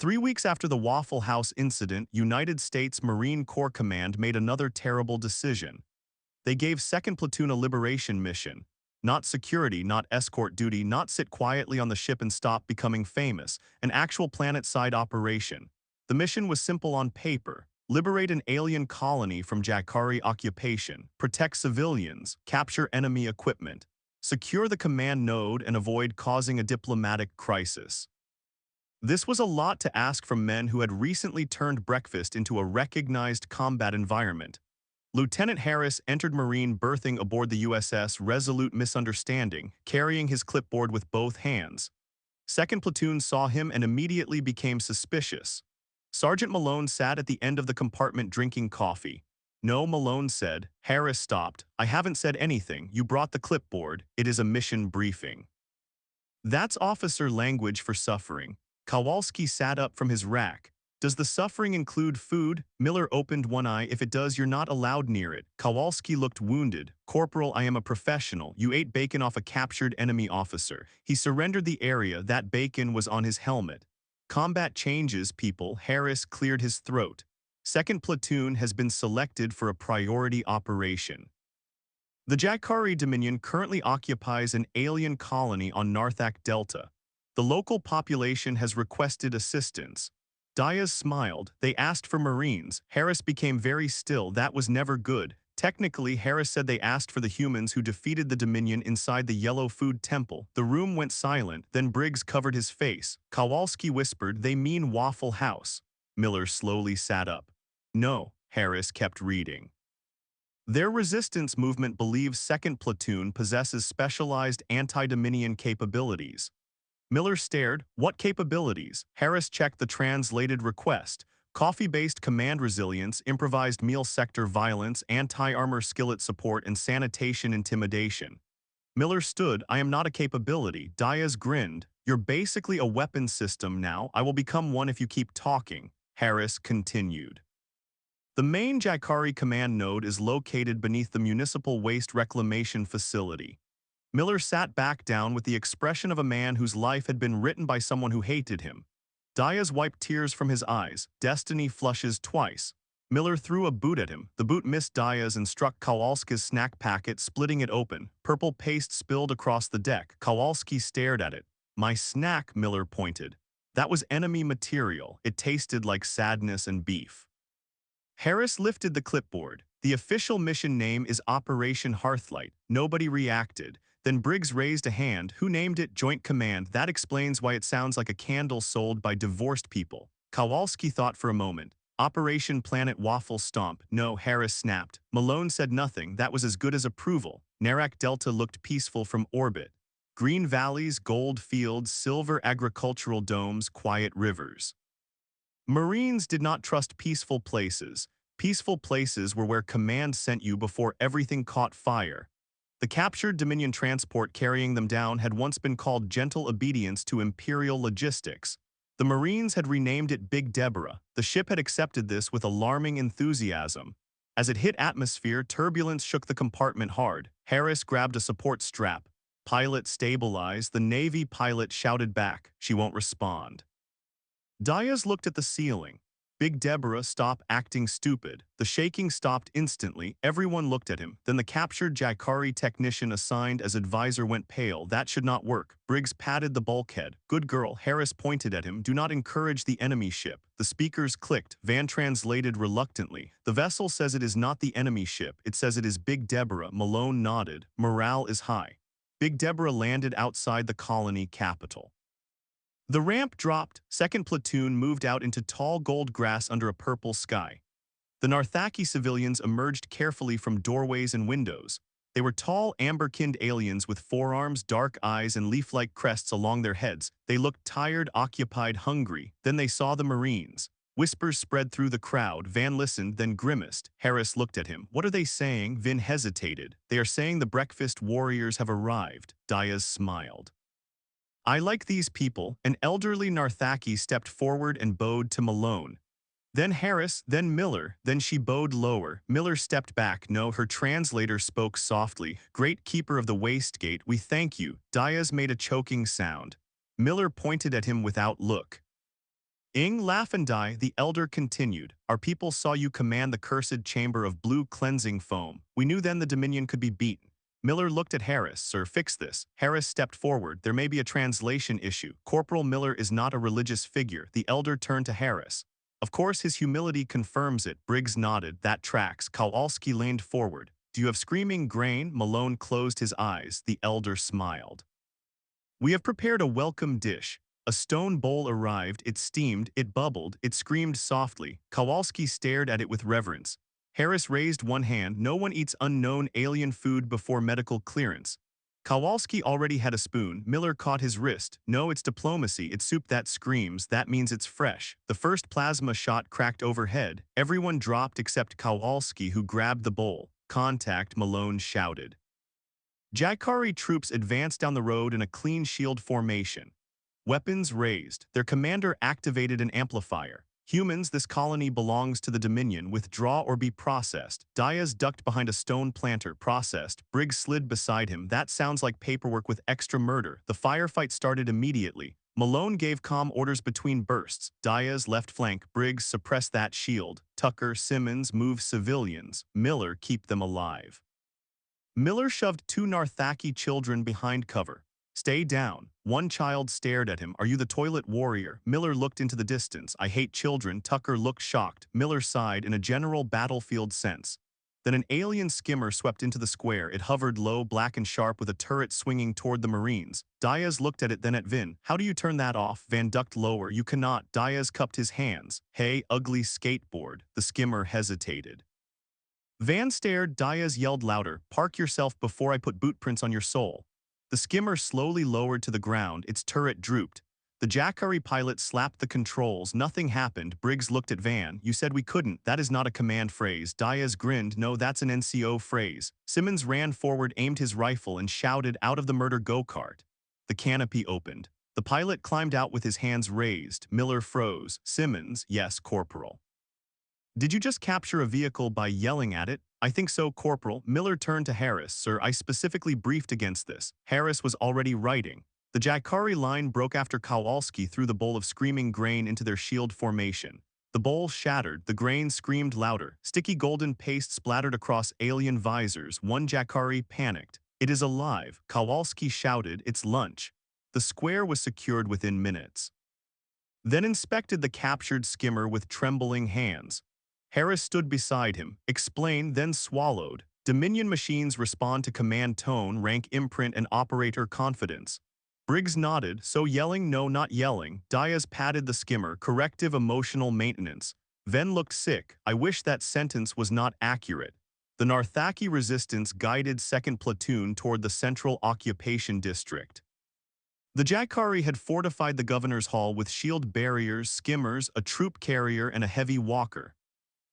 3 weeks after the Waffle House incident, United States Marine Corps Command made another terrible decision. They gave 2nd Platoon a liberation mission. Not security, not escort duty, not sit quietly on the ship and stop becoming famous, an actual planet-side operation. The mission was simple on paper. Liberate an alien colony from Jakari occupation, protect civilians, capture enemy equipment, secure the command node and avoid causing a diplomatic crisis. This was a lot to ask from men who had recently turned breakfast into a recognized combat environment. Lieutenant Harris entered Marine berthing aboard the USS Resolute Misunderstanding, carrying his clipboard with both hands. 2nd Platoon saw him and immediately became suspicious. Sergeant Malone sat at the end of the compartment drinking coffee. "No," Malone said. Harris stopped. "I haven't said anything. You brought the clipboard. It is a mission briefing." That's officer language for suffering. Kowalski sat up from his rack. "Does the suffering include food?" Miller opened one eye. "If it does, you're not allowed near it." Kowalski looked wounded. "Corporal, I am a professional. You ate bacon off a captured enemy officer. He surrendered the area. That bacon was on his helmet." "Combat changes, people." Harris cleared his throat. 2nd Platoon has been selected for a priority operation. The Jakari Dominion currently occupies an alien colony on Narthak Delta. The local population has requested assistance. Diaz smiled. "They asked for Marines." Harris became very still. "That was never good." Technically, Harris said they asked for the humans who defeated the Dominion inside the Yellow Food Temple. The room went silent, then Briggs covered his face. Kowalski whispered, "They mean Waffle House." Miller slowly sat up. "No," Harris kept reading. "Their resistance movement believes 2nd Platoon possesses specialized anti-Dominion capabilities." Miller stared. "What capabilities?" Harris checked the translated request. "Coffee-based command resilience, improvised meal sector violence, anti-armor skillet support, and sanitation intimidation." Miller stood. "I am not a capability." Diaz grinned. "You're basically a weapons system now. I will become one if you keep talking." Harris continued. "The main Jakari command node is located beneath the municipal waste reclamation facility." Miller sat back down with the expression of a man whose life had been written by someone who hated him. Diaz wiped tears from his eyes. "Destiny flushes twice." Miller threw a boot at him. The boot missed Diaz and struck Kowalski's snack packet, splitting it open. Purple paste spilled across the deck. Kowalski stared at it. "My snack," Miller pointed. "That was enemy material. It tasted like sadness and beef." Harris lifted the clipboard. "The official mission name is Operation Hearthlight." Nobody reacted. Then Briggs raised a hand. "Who named it?" "Joint Command." "That explains why it sounds like a candle sold by divorced people." Kowalski thought for a moment. "Operation Planet Waffle Stomp." "No," Harris snapped. Malone said nothing. That was as good as approval. Narak Delta looked peaceful from orbit. Green valleys, gold fields, silver agricultural domes, quiet rivers. Marines did not trust peaceful places. Peaceful places were where command sent you before everything caught fire. The captured Dominion transport carrying them down had once been called Gentle Obedience to Imperial Logistics. The Marines had renamed it Big Deborah. The ship had accepted this with alarming enthusiasm. As it hit atmosphere, turbulence shook the compartment hard. Harris grabbed a support strap. "Pilot, stabilize." The Navy pilot shouted back. "She won't respond." Diaz looked at the ceiling. "Big Deborah, stop acting stupid." The shaking stopped instantly. Everyone looked at him. Then the captured Jakari technician assigned as advisor went pale. "That should not work." Briggs patted the bulkhead. "Good girl." Harris pointed at him. "Do not encourage the enemy ship." The speakers clicked. Van translated reluctantly. "The vessel says it is not the enemy ship. It says it is Big Deborah." Malone nodded. "Morale is high." Big Deborah landed outside the colony capital. The ramp dropped. 2nd Platoon moved out into tall gold grass under a purple sky. The Narthaki civilians emerged carefully from doorways and windows. They were tall, amber-skinned aliens with forearms, dark eyes, and leaf-like crests along their heads. They looked tired, occupied, hungry. Then they saw the Marines. Whispers spread through the crowd. Van listened, then grimaced. Harris looked at him. "What are they saying?" Vin hesitated. "They are saying the breakfast warriors have arrived." Diaz smiled. "I like these people." An elderly Narthaki stepped forward and bowed to Malone. Then Harris, then Miller, then she bowed lower. Miller stepped back. "No," her translator spoke softly. "Great keeper of the waste gate, we thank you." Diaz made a choking sound. Miller pointed at him without look. Ing laugh and die, the elder continued. Our people saw you command the cursed chamber of blue cleansing foam. We knew then the Dominion could be beaten. Miller looked at Harris. Sir, fix this. Harris stepped forward. There may be a translation issue. Corporal Miller is not a religious figure. The elder turned to Harris. Of course, his humility confirms it. Briggs nodded. That tracks. Kowalski leaned forward. Do you have screaming grain? Malone closed his eyes. The elder smiled. We have prepared a welcome dish. A stone bowl arrived, it steamed, it bubbled, it screamed softly. Kowalski stared at it with reverence. Harris raised one hand. No one eats unknown alien food before medical clearance. Kowalski already had a spoon. Miller caught his wrist. No, it's diplomacy. It's soup that screams. That means it's fresh. The first plasma shot cracked overhead. Everyone dropped except Kowalski, who grabbed the bowl. Contact, Malone shouted. Jakari troops advanced down the road in a clean shield formation. Weapons raised. Their commander activated an amplifier. Humans, this colony belongs to the Dominion. Withdraw or be processed. Diaz ducked behind a stone planter. Processed. Briggs slid beside him. That sounds like paperwork with extra murder. The firefight started immediately. Malone gave calm orders between bursts. Diaz left flank. Briggs suppress that shield. Tucker, Simmons, move civilians. Miller, keep them alive. Miller shoved two Narthaki children behind cover. Stay down. One child stared at him. Are you the toilet warrior? Miller looked into the distance. I hate children. Tucker looked shocked. Miller sighed in a general battlefield sense. Then an alien skimmer swept into the square. It hovered low, black and sharp, with a turret swinging toward the Marines. Diaz looked at it, then at Vin. How do you turn that off? Van ducked lower. You cannot. Diaz cupped his hands. Hey, ugly skateboard. The skimmer hesitated. Van stared. Diaz yelled louder. Park yourself before I put bootprints on your soul. The skimmer slowly lowered to the ground. Its turret drooped. The Jakari pilot slapped the controls. Nothing happened. Briggs looked at Van. You said we couldn't. That is not a command phrase. Diaz grinned. No, that's an NCO phrase. Simmons ran forward, aimed his rifle, and shouted, out of the murder go-kart. The canopy opened. The pilot climbed out with his hands raised. Miller froze. Simmons, yes, Corporal. Did you just capture a vehicle by yelling at it? I think so, Corporal. Miller turned to Harris. Sir, I specifically briefed against this. Harris was already writing. The Jakari line broke after Kowalski threw the bowl of screaming grain into their shield formation. The bowl shattered. The grain screamed louder. Sticky golden paste splattered across alien visors. One Jakari panicked. It is alive. Kowalski shouted, it's lunch. The square was secured within minutes. Then inspected the captured skimmer with trembling hands. Harris stood beside him, explained, then swallowed. Dominion machines respond to command tone, rank imprint, and operator confidence. Briggs nodded. So yelling? No, not yelling. Diaz patted the skimmer. Corrective emotional maintenance. Ven looked sick. I wish that sentence was not accurate. The Narthaki resistance guided 2nd Platoon toward the Central Occupation District. The Jakari had fortified the Governor's Hall with shield barriers, skimmers, a troop carrier, and a heavy walker.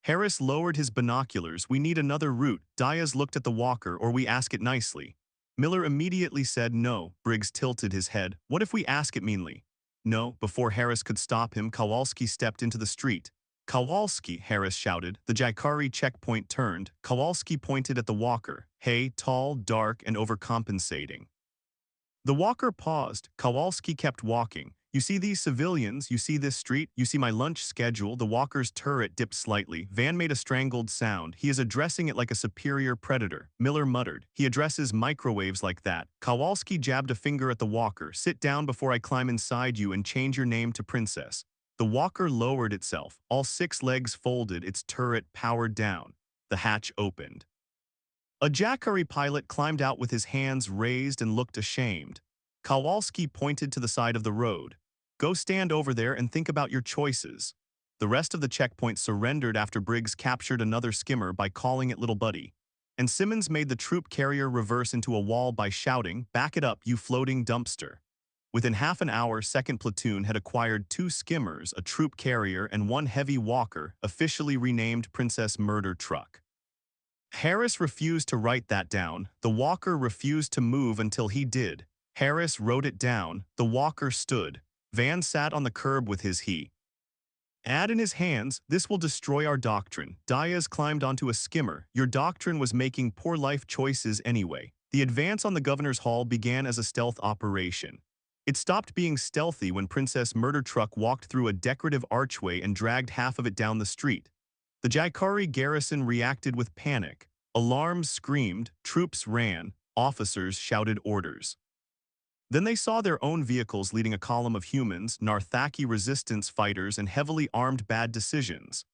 Harris lowered his binoculars. We need another route. Diaz looked at the walker, or we ask it nicely. Miller immediately said no. Briggs tilted his head. What if we ask it meanly? No. Before Harris could stop him, Kowalski stepped into the street. Kowalski, Harris shouted. The Jakari checkpoint turned. Kowalski pointed at the walker. Hey, tall, dark, and overcompensating. The walker paused. Kowalski kept walking. You see these civilians, you see this street, you see my lunch schedule. The walker's turret dipped slightly. Van made a strangled sound. He is addressing it like a superior predator. Miller muttered. He addresses microwaves like that. Kowalski jabbed a finger at the walker. Sit down before I climb inside you and change your name to Princess. The walker lowered itself. All 6 legs folded, its turret powered down. The hatch opened. A Jakari pilot climbed out with his hands raised and looked ashamed. Kowalski pointed to the side of the road. Go stand over there and think about your choices. The rest of the checkpoint surrendered after Briggs captured another skimmer by calling it Little Buddy. And Simmons made the troop carrier reverse into a wall by shouting, back it up, you floating dumpster. Within half an hour, 2nd Platoon had acquired 2 skimmers, a troop carrier, and 1 heavy walker, officially renamed Princess Murder Truck. Harris refused to write that down. The walker refused to move until he did. Harris wrote it down. The walker stood. Van sat on the curb with his ad in his hands. This will destroy our doctrine. Diaz climbed onto a skimmer. Your doctrine was making poor life choices anyway. The advance on the Governor's Hall began as a stealth operation. It stopped being stealthy when Princess Murder Truck walked through a decorative archway and dragged half of it down the street. The Jaikari garrison reacted with panic. Alarms screamed, troops ran, officers shouted orders. Then they saw their own vehicles leading a column of humans, Narthaki resistance fighters, and heavily armed bad decisions.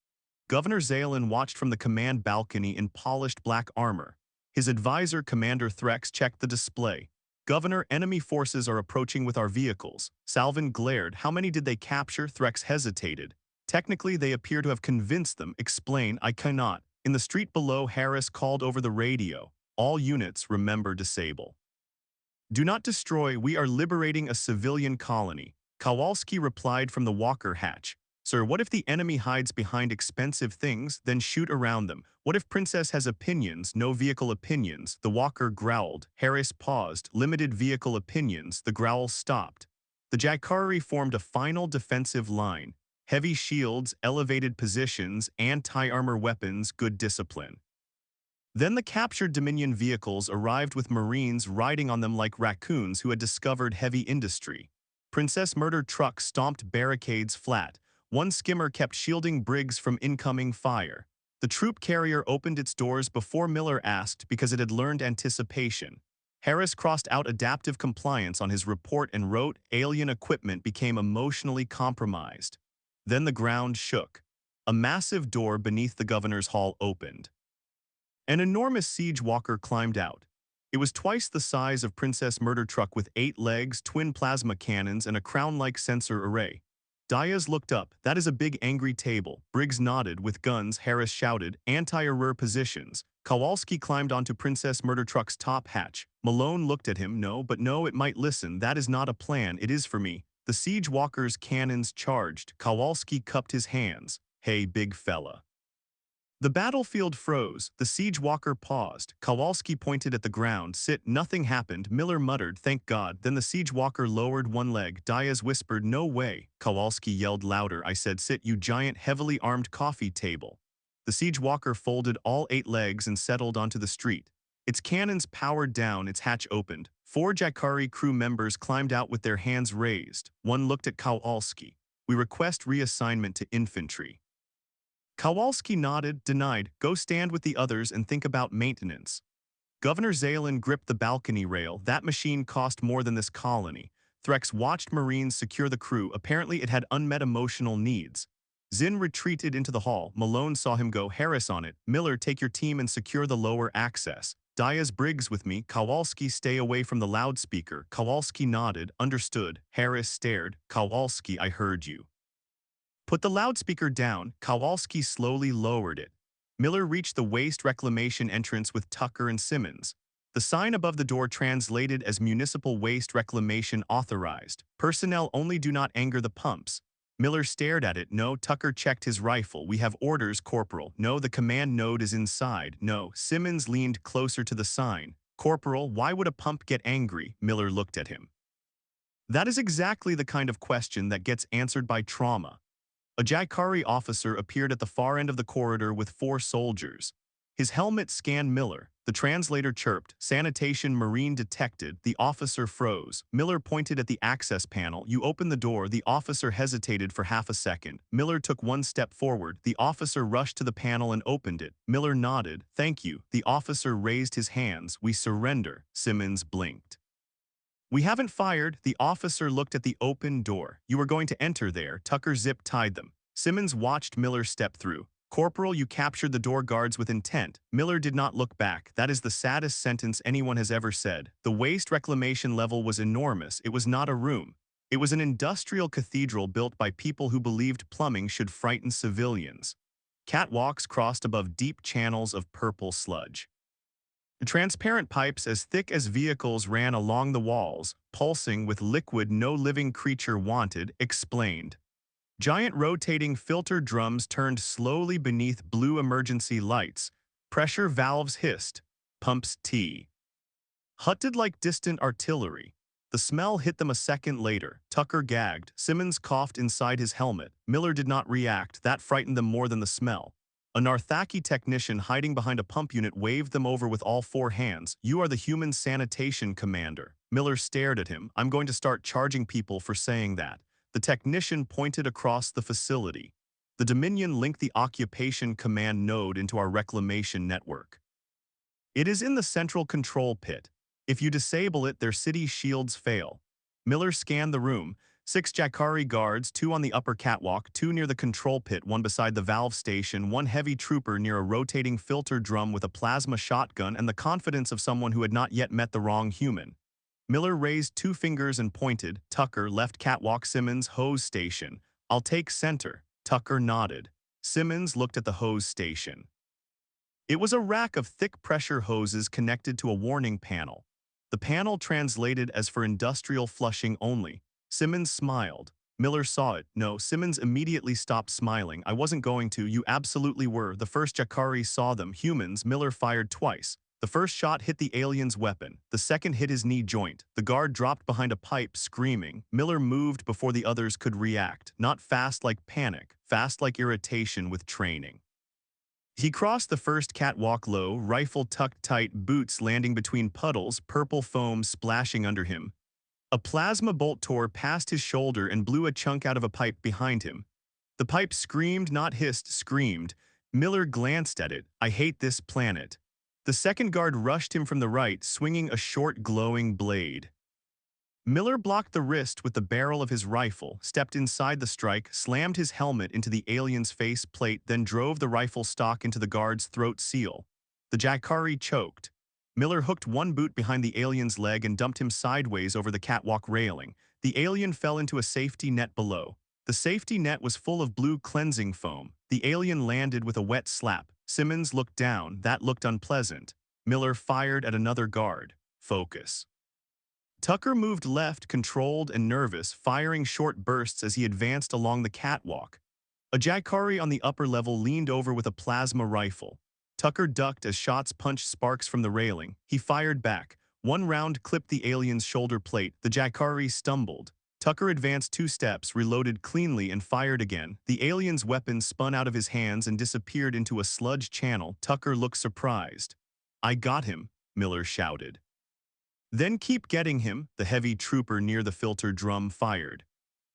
Governor Zalen watched from the command balcony in polished black armor. His advisor, Commander Threx, checked the display. Governor, enemy forces are approaching with our vehicles. Salvin glared. How many did they capture? Threx hesitated. Technically, they appear to have convinced them. Explain, I cannot. In the street below, Harris called over the radio. All units, remember, disable. Do not destroy, we are liberating a civilian colony. Kowalski replied from the Walker hatch. Sir, what if the enemy hides behind expensive things, then shoot around them? What if Princess has opinions, no vehicle opinions? The Walker growled. Harris paused. Limited vehicle opinions. The growl stopped. The Jaikari formed a final defensive line. Heavy shields, elevated positions, anti-armor weapons, good discipline. Then the captured Dominion vehicles arrived with Marines riding on them like raccoons who had discovered heavy industry. Princess Murder Truck stomped barricades flat. One skimmer kept shielding Briggs from incoming fire. The troop carrier opened its doors before Miller asked because it had learned anticipation. Harris crossed out adaptive compliance on his report and wrote, alien equipment became emotionally compromised. Then the ground shook. A massive door beneath the governor's hall opened. An enormous siege walker climbed out. It was twice the size of Princess Murder Truck with 8 legs, twin plasma cannons, and a crown-like sensor array. Diaz looked up. That is a big angry table. Briggs nodded. With guns, Harris shouted, anti-armor positions. Kowalski climbed onto Princess Murder Truck's top hatch. Malone looked at him. No, but no, it might listen. That is not a plan. It is for me. The siege walker's cannons charged. Kowalski cupped his hands. Hey, big fella. The battlefield froze. The siege walker paused. Kowalski pointed at the ground. Sit. Nothing happened. Miller muttered, thank God. Then the siege walker lowered one leg. Diaz whispered, no way. Kowalski yelled louder. I said, sit, you giant, heavily armed coffee table. The siege walker folded all 8 legs and settled onto the street. Its cannons powered down. Its hatch opened. 4 Jaikari crew members climbed out with their hands raised. One looked at Kowalski. We request reassignment to infantry. Kowalski nodded, denied, go stand with the others and think about maintenance. Governor Zalen gripped the balcony rail. That machine cost more than this colony. Threx watched Marines secure the crew. Apparently it had unmet emotional needs. Zinn retreated into the hall. Malone saw him go. Harris on it. Miller, take your team and secure the lower access. Diaz, Briggs with me. Kowalski, stay away from the loudspeaker. Kowalski nodded, understood. Harris stared. Kowalski, I heard you. Put the loudspeaker down. Kowalski slowly lowered it. Miller reached the waste reclamation entrance with Tucker and Simmons. The sign above the door translated as Municipal Waste Reclamation Authorized. Personnel only, do not anger the pumps. Miller stared at it. No. Tucker checked his rifle. We have orders, Corporal. No, the command node is inside. No. Simmons leaned closer to the sign. Corporal, why would a pump get angry? Miller looked at him. That is exactly the kind of question that gets answered by trauma. A Jaikari officer appeared at the far end of the corridor with 4 soldiers. His helmet scanned Miller. The translator chirped, sanitation marine detected. The officer froze. Miller pointed at the access panel. You open the door. The officer hesitated for half a second. Miller took 1 step forward. The officer rushed to the panel and opened it. Miller nodded. Thank you. The officer raised his hands. We surrender. Simmons blinked. We haven't fired. The officer looked at the open door. You were going to enter there. Tucker zip-tied them. Simmons watched Miller step through. Corporal, you captured the door guards with intent. Miller did not look back. That is the saddest sentence anyone has ever said. The waste reclamation level was enormous. It was not a room. It was an industrial cathedral built by people who believed plumbing should frighten civilians. Catwalks crossed above deep channels of purple sludge. Transparent pipes as thick as vehicles ran along the walls, pulsing with liquid no living creature wanted, explained. Giant rotating filter drums turned slowly beneath blue emergency lights. Pressure valves hissed. Pumps hutted like distant artillery. The smell hit them a second later. Tucker gagged. Simmons coughed inside his helmet. Miller did not react. That frightened them more than the smell. A Narthaki technician hiding behind a pump unit waved them over with all four hands. "You are the human sanitation commander." Miller stared at him. "I'm going to start charging people for saying that." The technician pointed across the facility. "The Dominion linked the occupation command node into our reclamation network. It is in the central control pit. If you disable it, their city shields fail." Miller scanned the room. 6 Jakari guards, 2 on the upper catwalk, 2 near the control pit, 1 beside the valve station, 1 heavy trooper near a rotating filter drum with a plasma shotgun and the confidence of someone who had not yet met the wrong human. Miller raised 2 fingers and pointed. "Tucker, left catwalk, Simmons, hose station. I'll take center." Tucker nodded. Simmons looked at the hose station. It was a rack of thick-pressure hoses connected to a warning panel. The panel translated as "for industrial flushing only." Simmons smiled. Miller saw it. "No." Simmons immediately stopped smiling. "I wasn't going to. You absolutely were." The first Jakari saw them. Humans. Miller fired twice. The first shot hit the alien's weapon. The second hit his knee joint. The guard dropped behind a pipe, screaming. Miller moved before the others could react. Not fast like panic, fast like irritation with training. He crossed the first catwalk low, rifle tucked tight, boots landing between puddles, purple foam splashing under him. A plasma bolt tore past his shoulder and blew a chunk out of a pipe behind him. The pipe screamed, not hissed, screamed. Miller glanced at it. "I hate this planet." The second guard rushed him from the right, swinging a short, glowing blade. Miller blocked the wrist with the barrel of his rifle, stepped inside the strike, slammed his helmet into the alien's face plate, then drove the rifle stock into the guard's throat seal. The Jakari choked. Miller hooked one boot behind the alien's leg and dumped him sideways over the catwalk railing. The alien fell into a safety net below. The safety net was full of blue cleansing foam. The alien landed with a wet slap. Simmons looked down. That looked unpleasant. Miller fired at another guard. "Focus." Tucker moved left, controlled and nervous, firing short bursts as he advanced along the catwalk. A Jakari on the upper level leaned over with a plasma rifle. Tucker ducked as shots punched sparks from the railing. He fired back. One round clipped the alien's shoulder plate. The Jakari stumbled. Tucker advanced 2 steps, reloaded cleanly, and fired again. The alien's weapon spun out of his hands and disappeared into a sludge channel. Tucker looked surprised. "I got him," Miller shouted. "Then keep getting him," the heavy trooper near the filter drum fired.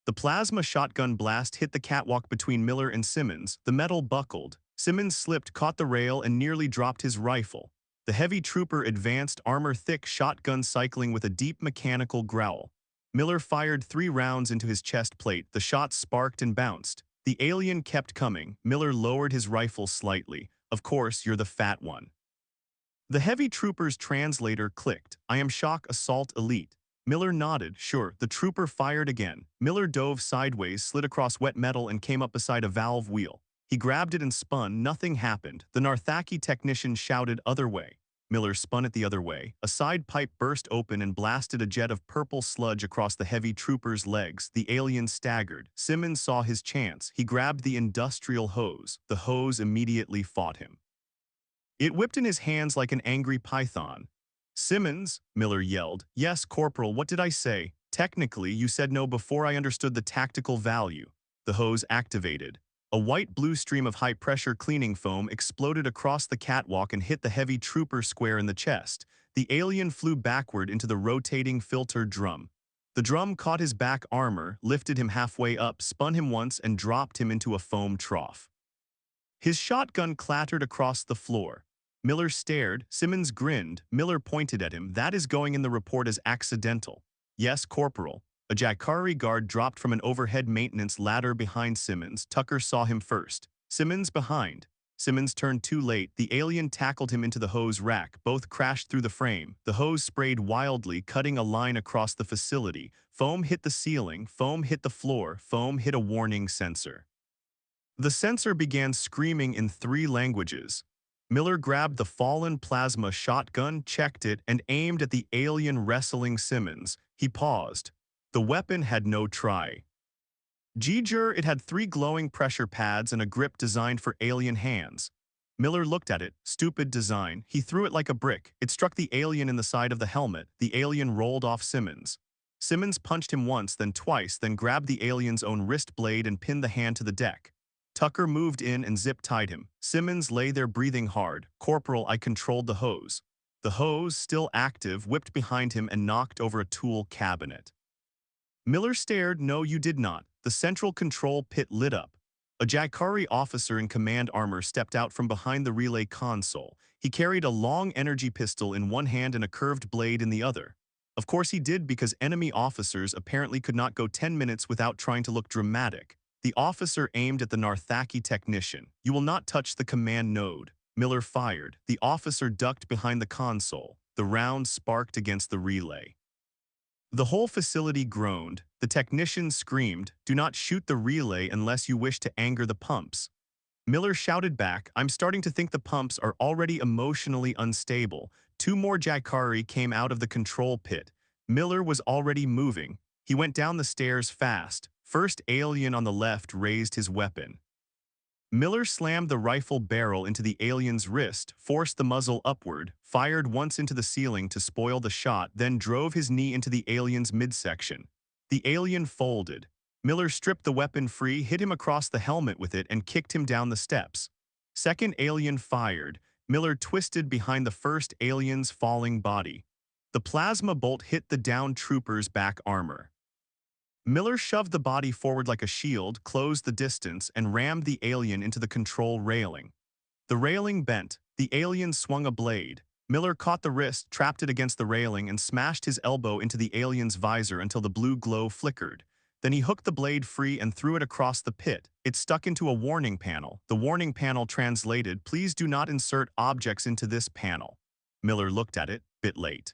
The plasma shotgun blast hit the catwalk between Miller and Simmons. The metal buckled. Simmons slipped, caught the rail, and nearly dropped his rifle. The heavy trooper advanced, armor-thick shotgun cycling with a deep mechanical growl. Miller fired 3 rounds into his chest plate. The shots sparked and bounced. The alien kept coming. Miller lowered his rifle slightly. "Of course, you're the fat one." The heavy trooper's translator clicked. "I am Shock Assault Elite." Miller nodded. "Sure." The trooper fired again. Miller dove sideways, slid across wet metal, and came up beside a valve wheel. He grabbed it and spun. Nothing happened. The Narthaki technician shouted, "Other way." Miller spun it the other way. A side pipe burst open and blasted a jet of purple sludge across the heavy trooper's legs. The alien staggered. Simmons saw his chance. He grabbed the industrial hose. The hose immediately fought him. It whipped in his hands like an angry python. "Simmons," Miller yelled. "Yes, Corporal, what did I say?" "Technically, you said no before I understood the tactical value." The hose activated. A white-blue stream of high-pressure cleaning foam exploded across the catwalk and hit the heavy trooper square in the chest. The alien flew backward into the rotating filter drum. The drum caught his back armor, lifted him halfway up, spun him once, and dropped him into a foam trough. His shotgun clattered across the floor. Miller stared. Simmons grinned. Miller pointed at him. "That is going in the report as accidental." "Yes, Corporal." A Jakari guard dropped from an overhead maintenance ladder behind Simmons. Tucker saw him first. Simmons behind. Simmons turned too late. The alien tackled him into the hose rack. Both crashed through the frame. The hose sprayed wildly, cutting a line across the facility. Foam hit the ceiling. Foam hit the floor. Foam hit a warning sensor. The sensor began screaming in 3 languages. Miller grabbed the fallen plasma shotgun, checked it, and aimed at the alien wrestling Simmons. He paused. The weapon had no try. Giger, it had 3 glowing pressure pads and a grip designed for alien hands. Miller looked at it. Stupid design. He threw it like a brick. It struck the alien in the side of the helmet. The alien rolled off Simmons. Simmons punched him once, then twice, then grabbed the alien's own wrist blade and pinned the hand to the deck. Tucker moved in and zip-tied him. Simmons lay there breathing hard. Corporal, I controlled the hose. The hose, still active, whipped behind him and knocked over a tool cabinet. Miller stared. No, you did not. The central control pit lit up. A Jakari officer in command armor stepped out from behind the relay console. He carried a long energy pistol in one hand and a curved blade in the other. Of course he did, because enemy officers apparently could not go 10 minutes without trying to look dramatic. The officer aimed at the Narthaki technician. You will not touch the command node. Miller fired. The officer ducked behind the console. The round sparked against the relay. The whole facility groaned. The technician screamed, do not shoot the relay unless you wish to anger the pumps. Miller shouted back, I'm starting to think the pumps are already emotionally unstable. Two more Jakari came out of the control pit. Miller was already moving. He went down the stairs fast. First alien on the left raised his weapon. Miller slammed the rifle barrel into the alien's wrist, forced the muzzle upward, fired once into the ceiling to spoil the shot, then drove his knee into the alien's midsection. The alien folded. Miller stripped the weapon free, hit him across the helmet with it, and kicked him down the steps. Second alien fired. Miller twisted behind the first alien's falling body. The plasma bolt hit the downed trooper's back armor. Miller shoved the body forward like a shield, closed the distance, and rammed the alien into the control railing. The railing bent. The alien swung a blade. Miller caught the wrist, trapped it against the railing, and smashed his elbow into the alien's visor until the blue glow flickered. Then he hooked the blade free and threw it across the pit. It stuck into a warning panel. The warning panel translated, please do not insert objects into this panel. Miller looked at it, bit late.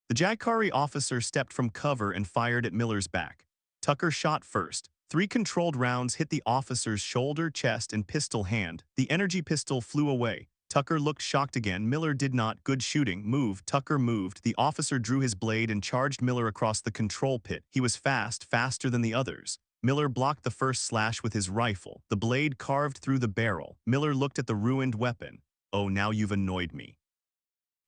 The Jakari officer stepped from cover and fired at Miller's back. Tucker shot first. 3 controlled rounds hit the officer's shoulder, chest, and pistol hand. The energy pistol flew away. Tucker looked shocked again. Miller did not. Good shooting. Move. Tucker moved. The officer drew his blade and charged Miller across the control pit. He was fast, faster than the others. Miller blocked the first slash with his rifle. The blade carved through the barrel. Miller looked at the ruined weapon. Oh, now you've annoyed me.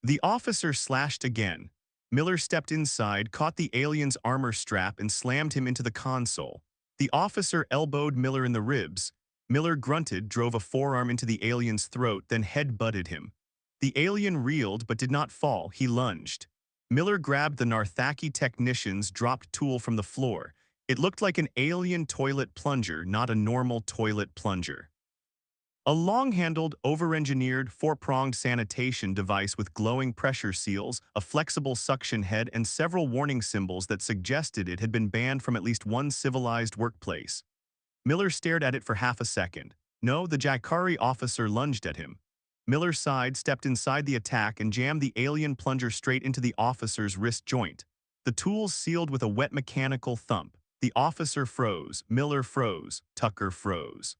The officer slashed again. Miller stepped inside, caught the alien's armor strap, and slammed him into the console. The officer elbowed Miller in the ribs. Miller grunted, drove a forearm into the alien's throat, then head-butted him. The alien reeled but did not fall. He lunged. Miller grabbed the Narthaki technician's dropped tool from the floor. It looked like an alien toilet plunger, not a normal toilet plunger. A long-handled, over-engineered, 4-pronged sanitation device with glowing pressure seals, a flexible suction head, and several warning symbols that suggested it had been banned from at least one civilized workplace. Miller stared at it for half a second. No, the Jakari officer lunged at him. Miller sighed, stepped inside the attack, and jammed the alien plunger straight into the officer's wrist joint. The tools sealed with a wet mechanical thump. The officer froze. Miller froze. Tucker froze.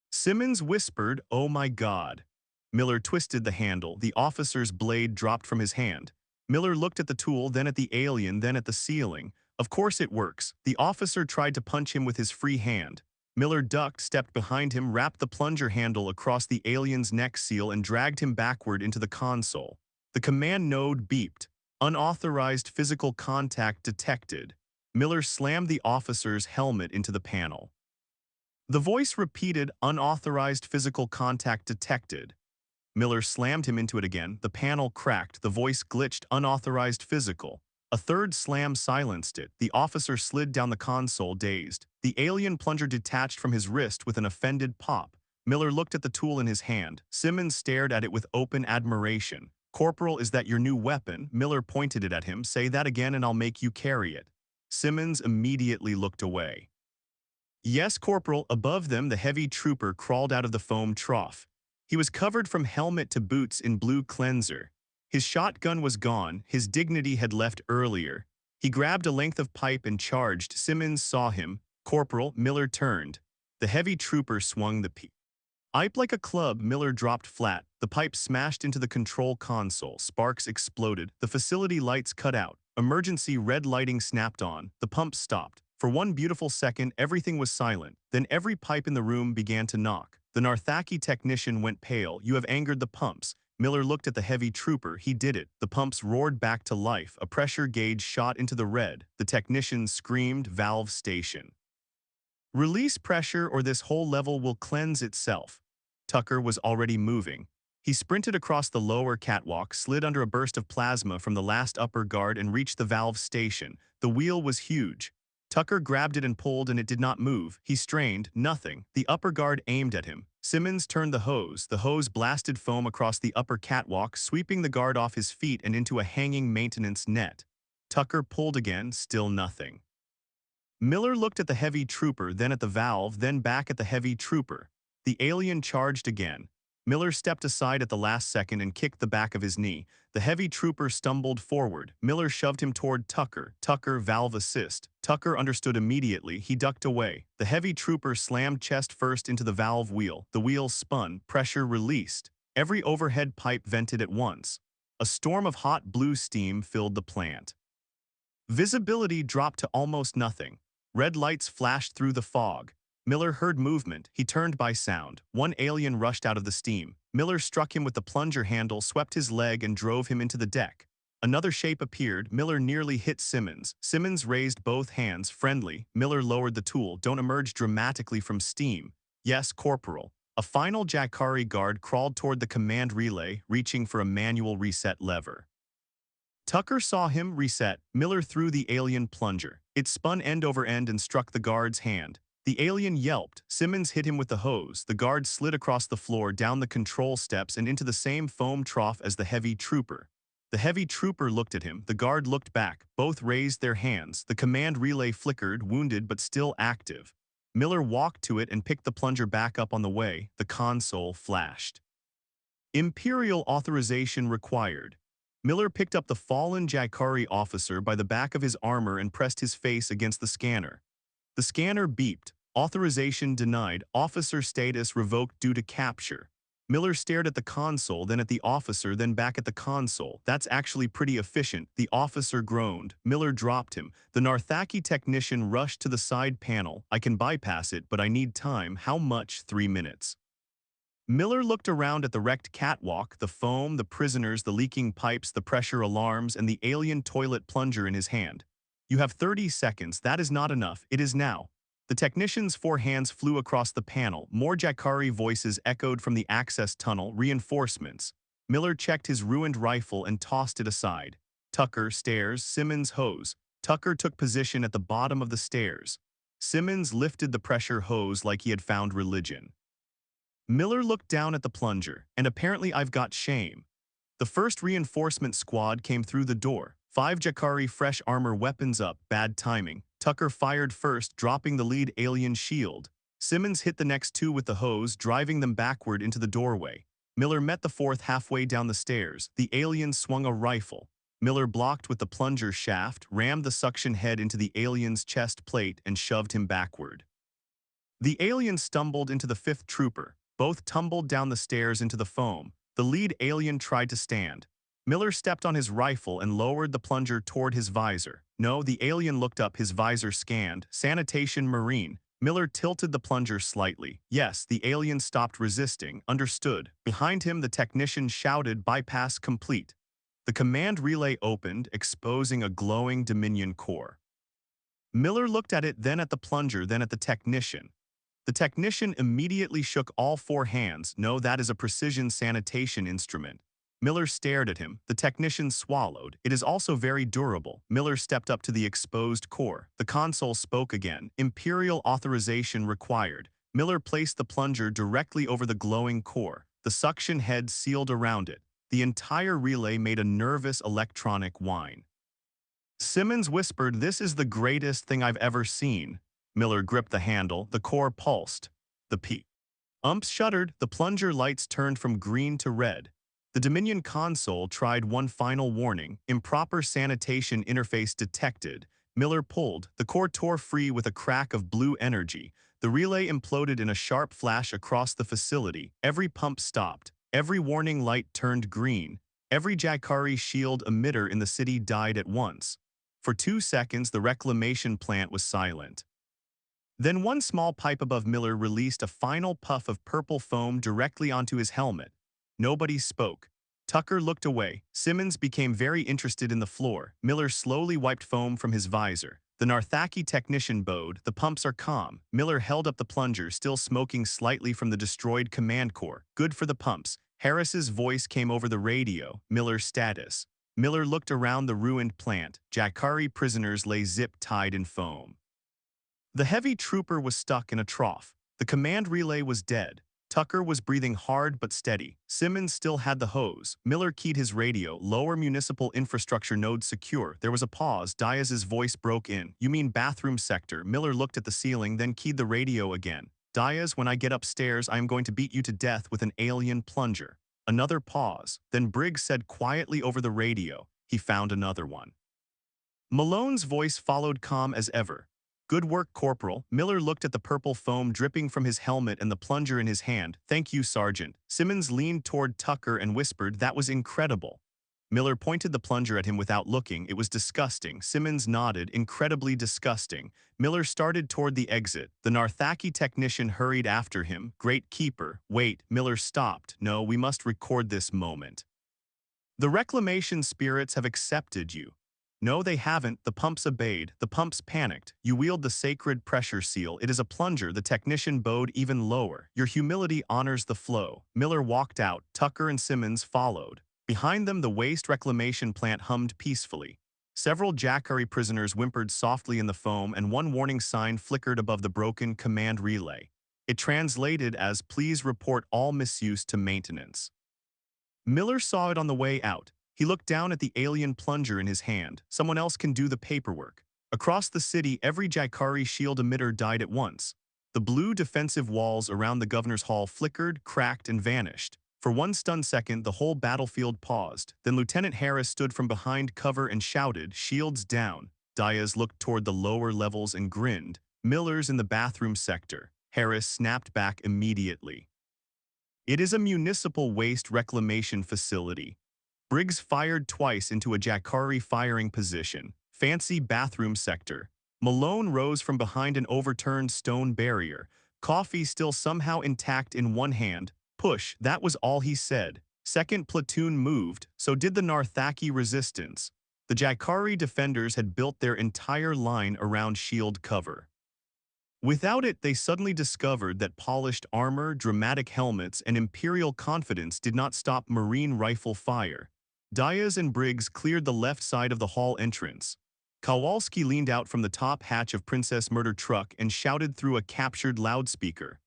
Simmons whispered, "Oh my God." Miller twisted the handle. The officer's blade dropped from his hand. Miller looked at the tool, then at the alien, then at the ceiling. Of course it works. The officer tried to punch him with his free hand. Miller ducked, stepped behind him, wrapped the plunger handle across the alien's neck seal, and dragged him backward into the console. The command node beeped. Unauthorized physical contact detected. Miller slammed the officer's helmet into the panel. The voice repeated, unauthorized physical contact detected. Miller slammed him into it again. The panel cracked. The voice glitched, unauthorized physical. A third slam silenced it. The officer slid down the console, dazed. The alien plunger detached from his wrist with an offended pop. Miller looked at the tool in his hand. Simmons stared at it with open admiration. Corporal, is that your new weapon? Miller pointed it at him. Say that again and I'll make you carry it. Simmons immediately looked away. Yes, Corporal. Above them, the heavy trooper crawled out of the foam trough. He was covered from helmet to boots in blue cleanser. His shotgun was gone. His dignity had left earlier. He grabbed a length of pipe and charged. Simmons saw him. Corporal. Miller turned. The heavy trooper swung the pipe like a club. Miller dropped flat. The pipe smashed into the control console. Sparks exploded. The facility lights cut out. Emergency red lighting snapped on. The pump stopped. For one beautiful second, everything was silent. Then every pipe in the room began to knock. The Narthaki technician went pale. You have angered the pumps. Miller looked at the heavy trooper. He did it. The pumps roared back to life. A pressure gauge shot into the red. The technician screamed, valve station. Release pressure or this whole level will cleanse itself. Tucker was already moving. He sprinted across the lower catwalk, slid under a burst of plasma from the last upper guard and reached the valve station. The wheel was huge. Tucker grabbed it and pulled and it did not move. He strained, nothing. The upper guard aimed at him. Simmons turned the hose. The hose blasted foam across the upper catwalk, sweeping the guard off his feet and into a hanging maintenance net. Tucker pulled again, still nothing. Miller looked at the heavy trooper, then at the valve, then back at the heavy trooper. The alien charged again. Miller stepped aside at the last second and kicked the back of his knee. The heavy trooper stumbled forward. Miller shoved him toward Tucker. Tucker, valve assist. Tucker understood immediately. He ducked away. The heavy trooper slammed chest first into the valve wheel. The wheel spun. Pressure released. Every overhead pipe vented at once. A storm of hot blue steam filled the plant. Visibility dropped to almost nothing. Red lights flashed through the fog. Miller heard movement. He turned by sound. One alien rushed out of the steam. Miller struck him with the plunger handle, swept his leg, and drove him into the deck. Another shape appeared. Miller nearly hit Simmons. Simmons raised both hands, friendly. Miller lowered the tool. Don't emerge dramatically from steam. Yes, Corporal. A final Jakari guard crawled toward the command relay, reaching for a manual reset lever. Tucker saw him reset. Miller threw the alien plunger. It spun end over end and struck the guard's hand. The alien yelped. Simmons hit him with the hose. The guard slid across the floor, down the control steps, and into the same foam trough as the heavy trooper. The heavy trooper looked at him. The guard looked back. Both raised their hands. The command relay flickered, wounded but still active. Miller walked to it and picked the plunger back up on the way. The console flashed. Imperial authorization required. Miller picked up the fallen Jakari officer by the back of his armor and pressed his face against the scanner. The scanner beeped. Authorization denied. Officer status revoked due to capture. Miller stared at the console, then at the officer, then back at the console. That's actually pretty efficient. The officer groaned. Miller dropped him. The Narthaki technician rushed to the side panel. I can bypass it, but I need time. How much? 3 minutes. Miller looked around at the wrecked catwalk, the foam, the prisoners, the leaking pipes, the pressure alarms, and the alien toilet plunger in his hand. You have 30 seconds. That is not enough. It is now. The technician's 4 hands flew across the panel. More Jakari voices echoed from the access tunnel. Reinforcements. Miller checked his ruined rifle and tossed it aside. Tucker, stairs, Simmons, hose. Tucker took position at the bottom of the stairs. Simmons lifted the pressure hose like he had found religion. Miller looked down at the plunger, and apparently I've got shame. The first reinforcement squad came through the door. 5 Jakari fresh armor, weapons up. Bad timing. Tucker fired first, dropping the lead alien shield. Simmons hit the next 2 with the hose, driving them backward into the doorway. Miller met the 4th halfway down the stairs. The alien swung a rifle. Miller blocked with the plunger shaft, rammed the suction head into the alien's chest plate, and shoved him backward. The alien stumbled into the 5th trooper. Both tumbled down the stairs into the foam. The lead alien tried to stand. Miller stepped on his rifle and lowered the plunger toward his visor. No, the alien looked up, his visor scanned. Sanitation Marine. Miller tilted the plunger slightly. Yes, the alien stopped resisting. Understood. Behind him, the technician shouted, bypass complete. The command relay opened, exposing a glowing Dominion core. Miller looked at it, then at the plunger, then at the technician. The technician immediately shook all 4 hands. No, that is a precision sanitation instrument. Miller stared at him. The technician swallowed. It is also very durable. Miller stepped up to the exposed core. The console spoke again. Imperial authorization required. Miller placed the plunger directly over the glowing core. The suction head sealed around it. The entire relay made a nervous electronic whine. Simmons whispered, "This is the greatest thing I've ever seen." Miller gripped the handle. The core pulsed. The umps shuddered. The plunger lights turned from green to red. The Dominion console tried one final warning. Improper sanitation interface detected. Miller pulled. The core tore free with a crack of blue energy. The relay imploded in a sharp flash across the facility. Every pump stopped. Every warning light turned green. Every Jakari shield emitter in the city died at once. For 2 seconds, the reclamation plant was silent. Then one small pipe above Miller released a final puff of purple foam directly onto his helmet. Nobody spoke. Tucker looked away. Simmons became very interested in the floor. Miller slowly wiped foam from his visor. The Narthaki technician bowed. The pumps are calm. Miller held up the plunger, still smoking slightly from the destroyed command core. Good for the pumps. Harris's voice came over the radio. Miller status. Miller looked around the ruined plant. Jakari prisoners lay zip-tied in foam. The heavy trooper was stuck in a trough. The command relay was dead. Tucker was breathing hard but steady. Simmons still had the hose. Miller keyed his radio. Lower municipal infrastructure node secure. There was a pause. Diaz's voice broke in. You mean bathroom sector? Miller looked at the ceiling, then keyed the radio again. Diaz, when I get upstairs, I am going to beat you to death with an alien plunger. Another pause. Then Briggs said quietly over the radio, he found another one. Malone's voice followed, calm as ever. Good work, Corporal. Miller looked at the purple foam dripping from his helmet and the plunger in his hand. Thank you, Sergeant. Simmons leaned toward Tucker and whispered, that was incredible. Miller pointed the plunger at him without looking. It was disgusting. Simmons nodded, incredibly disgusting. Miller started toward the exit. The Narthaki technician hurried after him. Great keeper. Wait, Miller stopped. No, we must record this moment. The reclamation spirits have accepted you. No, they haven't. The pumps obeyed. The pumps panicked. You wield the sacred pressure seal. It is a plunger. The technician bowed even lower. Your humility honors the flow. Miller walked out. Tucker and Simmons followed. Behind them, the waste reclamation plant hummed peacefully. Several Jakari prisoners whimpered softly in the foam, and one warning sign flickered above the broken command relay. It translated as, please report all misuse to maintenance. Miller saw it on the way out. He looked down at the alien plunger in his hand. Someone else can do the paperwork. Across the city, every Jakari shield emitter died at once. The blue defensive walls around the governor's hall flickered, cracked, and vanished. For one stunned second, the whole battlefield paused. Then Lieutenant Harris stood from behind cover and shouted, shields down. Diaz looked toward the lower levels and grinned. Miller's in the bathroom sector. Harris snapped back immediately. It is a municipal waste reclamation facility. Briggs fired twice into a Jakari firing position. Fancy bathroom sector. Malone rose from behind an overturned stone barrier. Coffee still somehow intact in one hand. Push, that was all he said. Second platoon moved, so did the Narthaki resistance. The Jakari defenders had built their entire line around shield cover. Without it, they suddenly discovered that polished armor, dramatic helmets, and imperial confidence did not stop Marine rifle fire. Diaz and Briggs cleared the left side of the hall entrance. Kowalski leaned out from the top hatch of Princess Murder truck and shouted through a captured loudspeaker.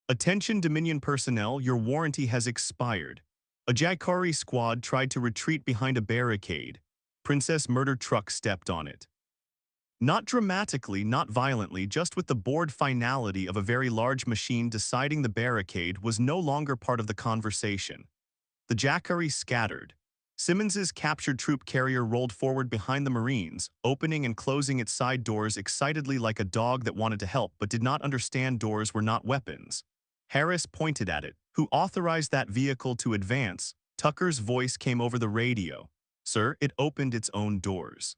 Attention Dominion personnel, your warranty has expired. A Jakari squad tried to retreat behind a barricade. Princess Murder truck stepped on it. Not dramatically, not violently, just with the bored finality of a very large machine deciding the barricade was no longer part of the conversation. The Jakari scattered. Simmons's captured troop carrier rolled forward behind the Marines, opening and closing its side doors excitedly like a dog that wanted to help but did not understand doors were not weapons. Harris pointed at it. Who authorized that vehicle to advance? Tucker's voice came over the radio. Sir, it opened its own doors.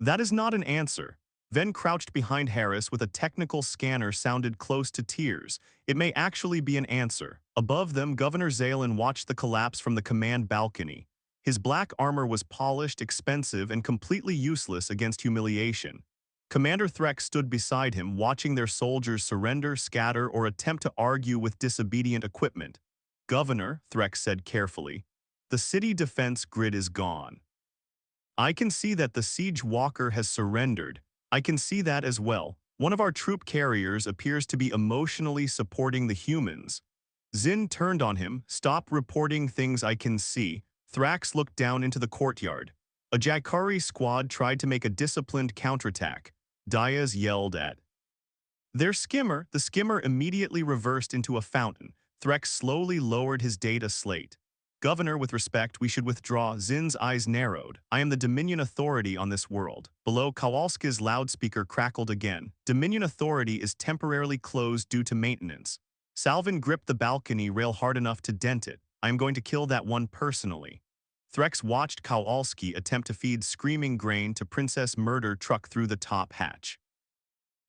That is not an answer. Venn crouched behind Harris with a technical scanner sounded close to tears. It may actually be an answer. Above them, Governor Zalen watched the collapse from the command balcony. His black armor was polished, expensive, and completely useless against humiliation. Commander Threx stood beside him, watching their soldiers surrender, scatter, or attempt to argue with disobedient equipment. Governor, Threx said carefully, the city defense grid is gone. I can see that the siege walker has surrendered. I can see that as well. One of our troop carriers appears to be emotionally supporting the humans. Zinn turned on him. Stop reporting things I can see. Thrax looked down into the courtyard. A Jakari squad tried to make a disciplined counterattack. Diaz yelled at their skimmer. The skimmer immediately reversed into a fountain. Threx slowly lowered his data slate. Governor, with respect, we should withdraw. Zinn's eyes narrowed. I am the Dominion authority on this world. Below, Kowalski's loudspeaker crackled again. Dominion authority is temporarily closed due to maintenance. Salvin gripped the balcony rail hard enough to dent it. I am going to kill that one personally. Threx watched Kowalski attempt to feed screaming grain to Princess Murder truck through the top hatch.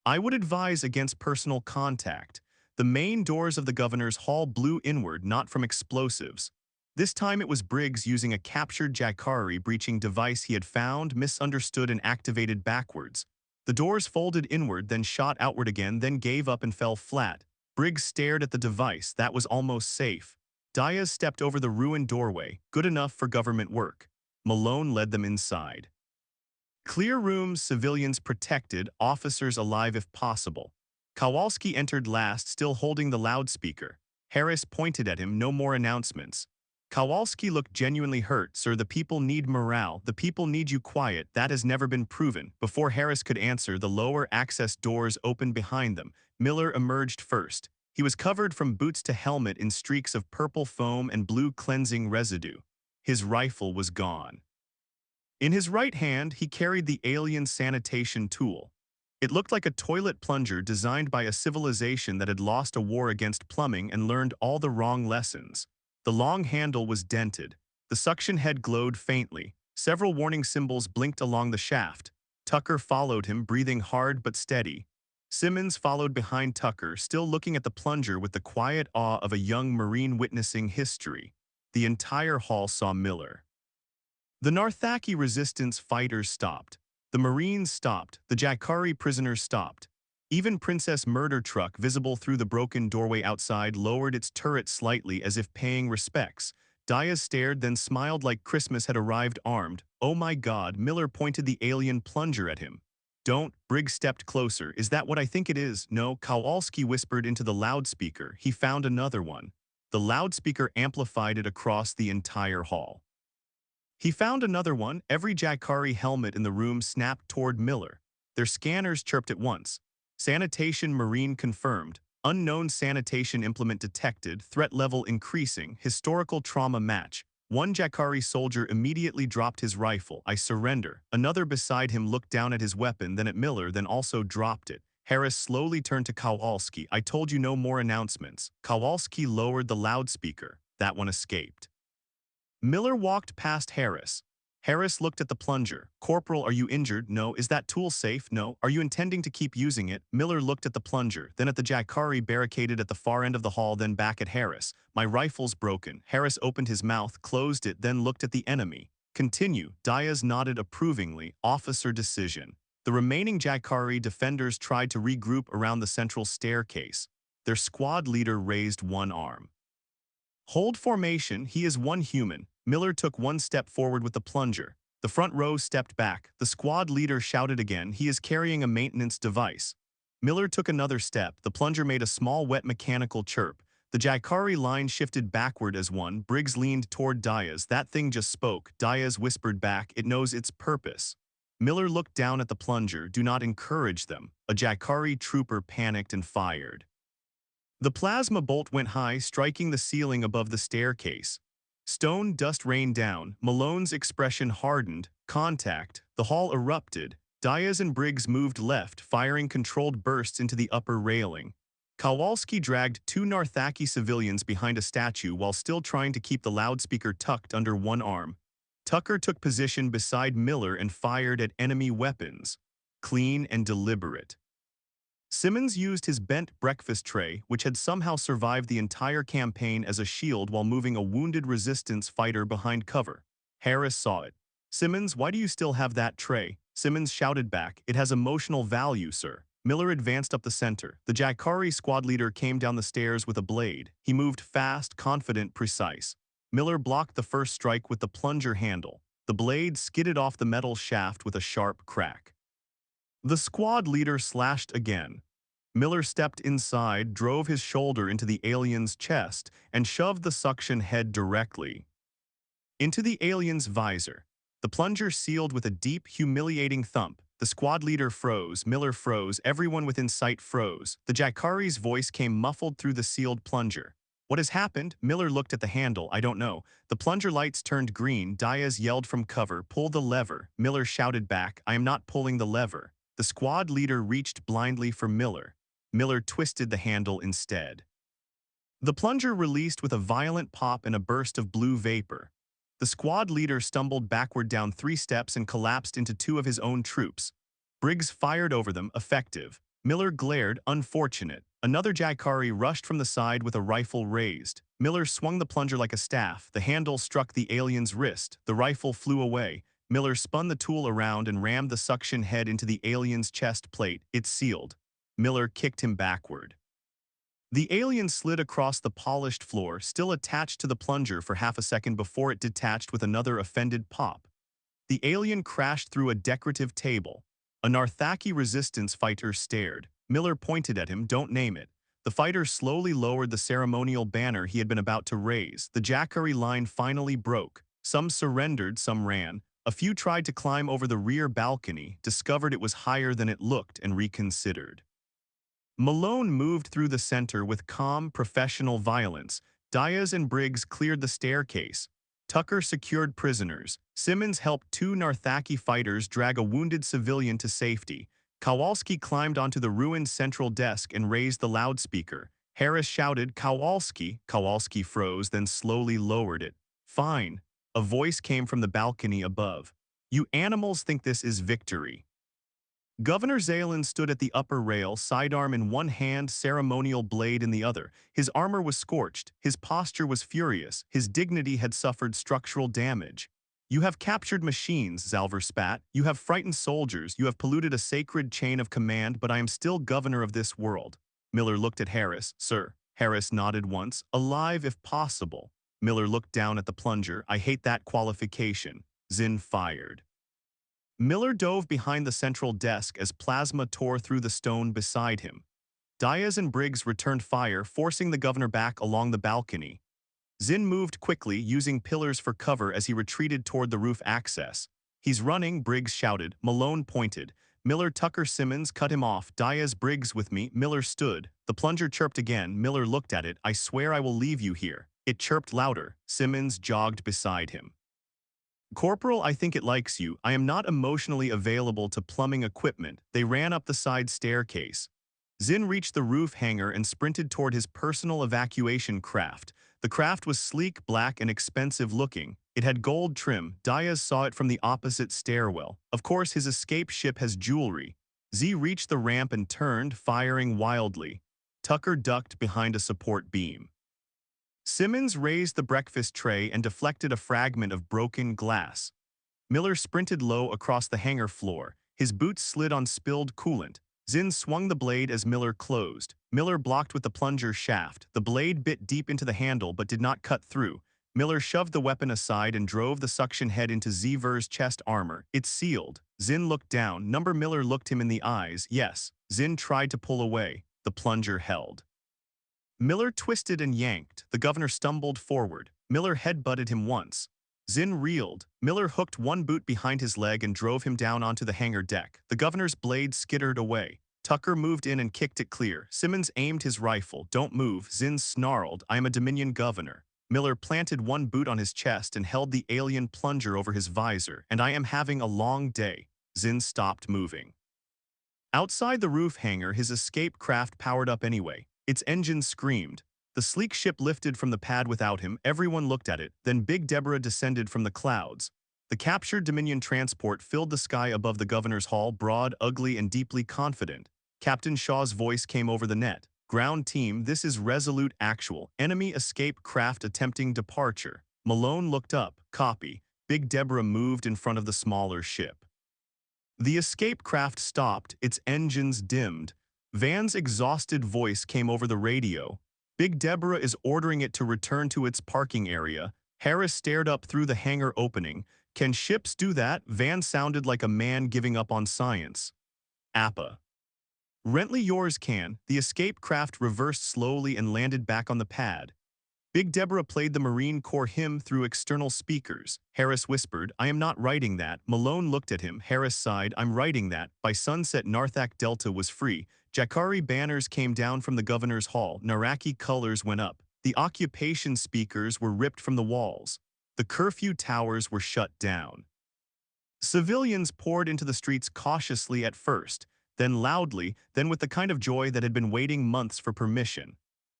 I would advise against personal contact. The main doors of the governor's hall blew inward, not from explosives. This time it was Briggs using a captured Jakari breaching device he had found, misunderstood, and activated backwards. The doors folded inward, then shot outward again, then gave up and fell flat. Briggs stared at the device. That was almost safe. Diaz stepped over the ruined doorway, good enough for government work. Malone led them inside. Clear rooms, civilians protected, officers alive if possible. Kowalski entered last, still holding the loudspeaker. Harris pointed at him, no more announcements. Kowalski looked genuinely hurt. Sir, the people need morale. The people need you quiet. That has never been proven. Before Harris could answer, the lower access doors opened behind them. Miller emerged first. He was covered from boots to helmet in streaks of purple foam and blue cleansing residue. His rifle was gone. In his right hand, he carried the alien sanitation tool. It looked like a toilet plunger designed by a civilization that had lost a war against plumbing and learned all the wrong lessons. The long handle was dented. The suction head glowed faintly. Several warning symbols blinked along the shaft. Tucker followed him, breathing hard but steady. Simmons followed behind Tucker, still looking at the plunger with the quiet awe of a young Marine witnessing history. The entire hall saw Miller. The Narthaki resistance fighters stopped. The Marines stopped. The Jakari prisoners stopped. Even Princess Murder Truck, visible through the broken doorway outside, lowered its turret slightly as if paying respects. Diaz stared, then smiled like Christmas had arrived armed. Oh my God, Miller pointed the alien plunger at him. Don't, Briggs stepped closer. Is that what I think it is? No, Kowalski whispered into the loudspeaker. He found another one. The loudspeaker amplified it across the entire hall. He found another one. Every Jakari helmet in the room snapped toward Miller. Their scanners chirped at once. Sanitation Marine confirmed. Unknown sanitation implement detected. Threat level increasing. Historical trauma match. One Jakari soldier immediately dropped his rifle. I surrender. Another beside him looked down at his weapon, then at Miller, then also dropped it. Harris slowly turned to Kowalski. I told you no more announcements. Kowalski lowered the loudspeaker. That one escaped. Miller walked past Harris. Harris looked at the plunger. Corporal, are you injured? No. Is that tool safe? No. Are you intending to keep using it? Miller looked at the plunger, then at the Jakari barricaded at the far end of the hall, then back at Harris. My rifle's broken. Harris opened his mouth, closed it, then looked at the enemy. Continue. Diaz nodded approvingly. Officer decision. The remaining Jakari defenders tried to regroup around the central staircase. Their squad leader raised one arm. Hold formation. He is one human. Miller took one step forward with the plunger. The front row stepped back. The squad leader shouted again. He is carrying a maintenance device. Miller took another step. The plunger made a small wet mechanical chirp. The Jakari line shifted backward as one. Briggs leaned toward Diaz. That thing just spoke. Diaz whispered back. It knows its purpose. Miller looked down at the plunger. Do not encourage them. A Jakari trooper panicked and fired. The plasma bolt went high, striking the ceiling above the staircase. Stone dust rained down. Malone's expression hardened. Contact. The hall erupted. Diaz and Briggs moved left, firing controlled bursts into the upper railing. Kowalski dragged two Narthaki civilians behind a statue while still trying to keep the loudspeaker tucked under one arm. Tucker took position beside Miller and fired at enemy weapons. Clean and deliberate. Simmons used his bent breakfast tray, which had somehow survived the entire campaign, as a shield while moving a wounded resistance fighter behind cover. Harris saw it. Simmons, why do you still have that tray? Simmons shouted back, it has emotional value, sir. Miller advanced up the center. The Jakari squad leader came down the stairs with a blade. He moved fast, confident, precise. Miller blocked the first strike with the plunger handle. The blade skidded off the metal shaft with a sharp crack. The squad leader slashed again. Miller stepped inside, drove his shoulder into the alien's chest, and shoved the suction head directly into the alien's visor. The plunger sealed with a deep, humiliating thump. The squad leader froze, Miller froze, everyone within sight froze. The Jakari's voice came muffled through the sealed plunger. What has happened? Miller looked at the handle. I don't know. The plunger lights turned green. Diaz yelled from cover, pull the lever. Miller shouted back, I am not pulling the lever. The squad leader reached blindly for Miller. Miller twisted the handle instead. The plunger released with a violent pop and a burst of blue vapor. The squad leader stumbled backward down 3 steps and collapsed into 2 of his own troops. Briggs fired over them, effective. Miller glared, unfortunate. Another Jaikari rushed from the side with a rifle raised. Miller swung the plunger like a staff. The handle struck the alien's wrist. The rifle flew away. Miller spun the tool around and rammed the suction head into the alien's chest plate. It sealed. Miller kicked him backward. The alien slid across the polished floor, still attached to the plunger for half a second before it detached with another offended pop. The alien crashed through a decorative table. A Narthaki resistance fighter stared. Miller pointed at him, "Don't name it." The fighter slowly lowered the ceremonial banner he had been about to raise. The Jaikari line finally broke. Some surrendered, some ran. A few tried to climb over the rear balcony, discovered it was higher than it looked, and reconsidered. Malone moved through the center with calm, professional violence. Diaz and Briggs cleared the staircase. Tucker secured prisoners. Simmons helped two Narthaki fighters drag a wounded civilian to safety. Kowalski climbed onto the ruined central desk and raised the loudspeaker. Harris shouted, "Kowalski!" Kowalski froze, then slowly lowered it. "Fine." A voice came from the balcony above. "You animals think this is victory." Governor Zalen stood at the upper rail, sidearm in one hand, ceremonial blade in the other. His armor was scorched. His posture was furious. His dignity had suffered structural damage. "You have captured machines," Zalver spat. "You have frightened soldiers. You have polluted a sacred chain of command, but I am still governor of this world." Miller looked at Harris. "Sir." Harris nodded once. "Alive if possible." Miller looked down at the plunger. "I hate that qualification." Zinn fired. Miller dove behind the central desk as plasma tore through the stone beside him. Diaz and Briggs returned fire, forcing the governor back along the balcony. Zinn moved quickly, using pillars for cover as he retreated toward the roof access. "He's running," Briggs shouted. Malone pointed. Miller, Tucker, Simmons cut him off. "Diaz, Briggs with me." Miller stood. The plunger chirped again. Miller looked at it. "I swear I will leave you here." It chirped louder. Simmons jogged beside him. "Corporal, I think it likes you. I am not emotionally available to plumbing equipment." They ran up the side staircase. Zinn reached the roof hangar and sprinted toward his personal evacuation craft. The craft was sleek, black, and expensive-looking. It had gold trim. Diaz saw it from the opposite stairwell. Of course, his escape ship has jewelry. Z reached the ramp and turned, firing wildly. Tucker ducked behind a support beam. Simmons raised the breakfast tray and deflected a fragment of broken glass. Miller sprinted low across the hangar floor. His boots slid on spilled coolant. Zinn swung the blade as Miller closed. Miller blocked with the plunger shaft. The blade bit deep into the handle but did not cut through. Miller shoved the weapon aside and drove the suction head into Zver's chest armor. It sealed. Zinn looked down. Miller looked him in the eyes. Yes. Zinn tried to pull away. The plunger held. Miller twisted and yanked. The governor stumbled forward. Miller headbutted him once. Zinn reeled. Miller hooked one boot behind his leg and drove him down onto the hangar deck. The governor's blade skittered away. Tucker moved in and kicked it clear. Simmons aimed his rifle. "Don't move." Zinn snarled. "I am a Dominion governor." Miller planted one boot on his chest and held the alien plunger over his visor. "And I am having a long day." Zinn stopped moving. Outside the roof hangar, his escape craft powered up anyway. Its engines screamed. The sleek ship lifted from the pad without him. Everyone looked at it. Then Big Deborah descended from the clouds. The captured Dominion transport filled the sky above the governor's hall, broad, ugly, and deeply confident. Captain Shaw's voice came over the net. "Ground team, this is Resolute Actual. Enemy escape craft attempting departure." Malone looked up. "Copy." Big Deborah moved in front of the smaller ship. The escape craft stopped, its engines dimmed. Van's exhausted voice came over the radio. "Big Deborah is ordering it to return to its parking area." Harris stared up through the hangar opening. "Can ships do that?" Van sounded like a man giving up on science. "Appa." "Rentley, yours can." The escape craft reversed slowly and landed back on the pad. Big Deborah played the Marine Corps hymn through external speakers. Harris whispered, "I am not writing that." Malone looked at him. Harris sighed, "I'm writing that." By sunset, Narthak Delta was free. Jaikari banners came down from the governor's hall. Naraki colors went up. The occupation speakers were ripped from the walls. The curfew towers were shut down. Civilians poured into the streets cautiously at first, then loudly, then with the kind of joy that had been waiting months for permission.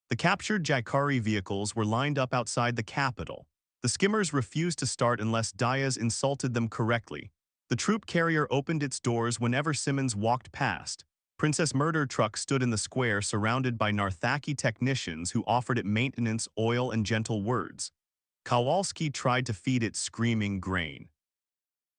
The captured Jaikari vehicles were lined up outside the Capitol. The skimmers refused to start unless Diaz insulted them correctly. The troop carrier opened its doors whenever Simmons walked past. Princess Murder Truck stood in the square surrounded by Narthaki technicians who offered it maintenance, oil, and gentle words. Kowalski tried to feed it screaming grain.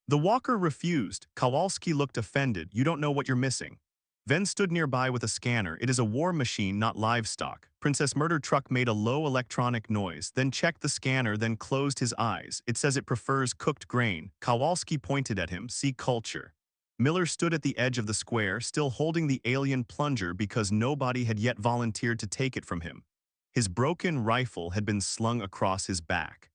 The walker refused. Kowalski looked offended. You don't know what you're missing. Ven stood nearby with a scanner. It is a war machine, not livestock. Princess Murder Truck made a low electronic noise, then checked the scanner, then closed his eyes. It says it prefers cooked grain. Kowalski pointed at him. See culture. Miller stood at the edge of the square, still holding the alien plunger because nobody had yet volunteered to take it from him. His broken rifle had been slung across his back.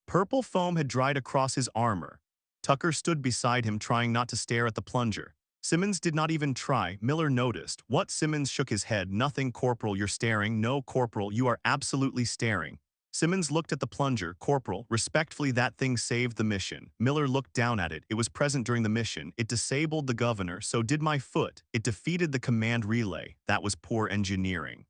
Purple foam had dried across his armor. Tucker stood beside him, trying not to stare at the plunger. Simmons did not even try. Miller noticed. What? Simmons shook his head. Nothing, Corporal, you're staring. No, Corporal, you are absolutely staring. Simmons looked at the plunger. Corporal, respectfully, that thing saved the mission. Miller looked down at it. It was present during the mission. It disabled the governor, so did my foot. It defeated the command relay. That was poor engineering.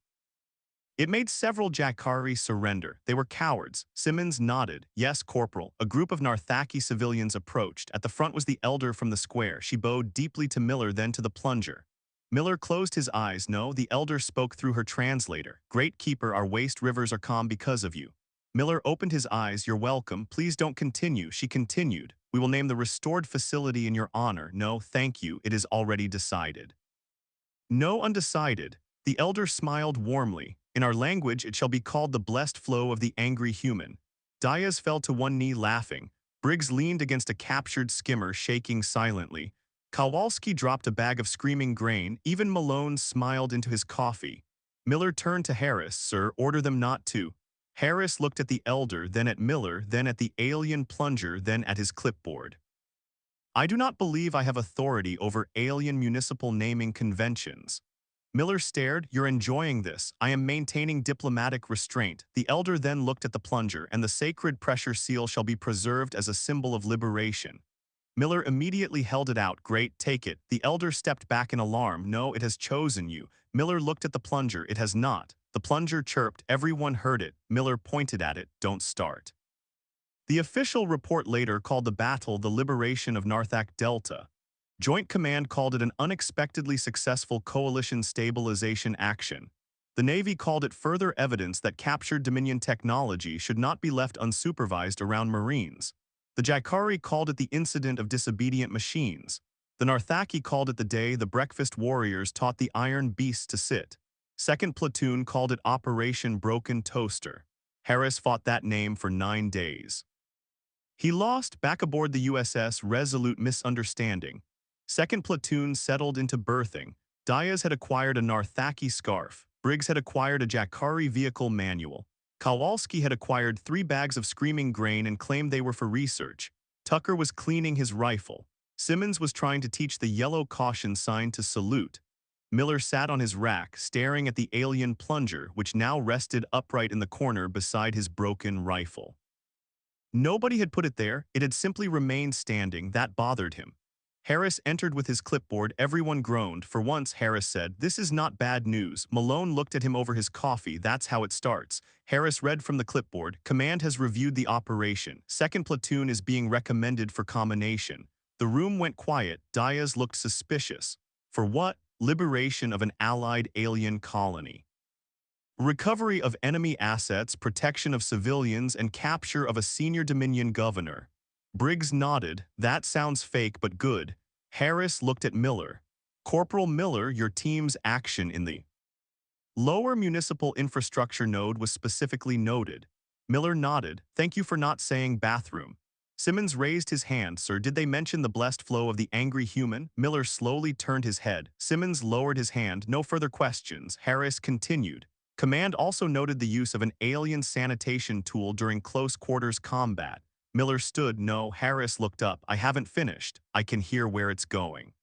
It made several Jakari surrender. They were cowards. Simmons nodded. Yes, Corporal. A group of Narthaki civilians approached. At the front was the elder from the square. She bowed deeply to Miller, then to the plunger. Miller closed his eyes. No, the elder spoke through her translator. Great Keeper, our waste rivers are calm because of you. Miller opened his eyes. You're welcome. Please don't continue. She continued. We will name the restored facility in your honor. No, thank you. It is already decided. No, undecided. The elder smiled warmly. In our language, it shall be called the blessed flow of the angry human. Diaz fell to one knee laughing. Briggs leaned against a captured skimmer, shaking silently. Kowalski dropped a bag of screaming grain. Even Malone smiled into his coffee. Miller turned to Harris. Sir, order them not to. Harris looked at the elder, then at Miller, then at the alien plunger, then at his clipboard. I do not believe I have authority over alien municipal naming conventions. Miller stared. You're enjoying this. I am maintaining diplomatic restraint. The elder then looked at the plunger, and the sacred pressure seal shall be preserved as a symbol of liberation. Miller immediately held it out. Great, take it. The elder stepped back in alarm. No, it has chosen you. Miller looked at the plunger. It has not. The plunger chirped. Everyone heard it. Miller pointed at it. Don't start. The official report later called the battle the liberation of Narthak Delta. Joint Command called it an unexpectedly successful coalition stabilization action. The Navy called it further evidence that captured Dominion technology should not be left unsupervised around Marines. The Jakari called it the incident of disobedient machines. The Narthaki called it the day the breakfast warriors taught the iron beasts to sit. 2nd Platoon called it Operation Broken Toaster. Harris fought that name for 9 days. He lost back aboard the USS Resolute Misunderstanding. 2nd Platoon settled into berthing. Diaz had acquired a Narthaki scarf. Briggs had acquired a Jakari vehicle manual. Kowalski had acquired 3 bags of screaming grain and claimed they were for research. Tucker was cleaning his rifle. Simmons was trying to teach the yellow caution sign to salute. Miller sat on his rack, staring at the alien plunger, which now rested upright in the corner beside his broken rifle. Nobody had put it there. It had simply remained standing. That bothered him. Harris entered with his clipboard. Everyone groaned. For once, Harris said, this is not bad news. Malone looked at him over his coffee. That's how it starts. Harris read from the clipboard. Command has reviewed the operation. 2nd Platoon is being recommended for combination. The room went quiet. Diaz looked suspicious. For what? Liberation of an allied alien colony. Recovery of enemy assets, protection of civilians, and capture of a senior Dominion governor. Briggs nodded. That sounds fake but good. Harris looked at Miller. Corporal Miller, your team's action in the lower municipal infrastructure node was specifically noted. Miller nodded. Thank you for not saying bathroom. Simmons raised his hand. Sir, did they mention the blessed flow of the angry human? Miller slowly turned his head. Simmons lowered his hand. No further questions. Harris continued. Command also noted the use of an alien sanitation tool during close quarters combat. Miller stood. No. Harris looked up. I haven't finished. I can hear where it's going.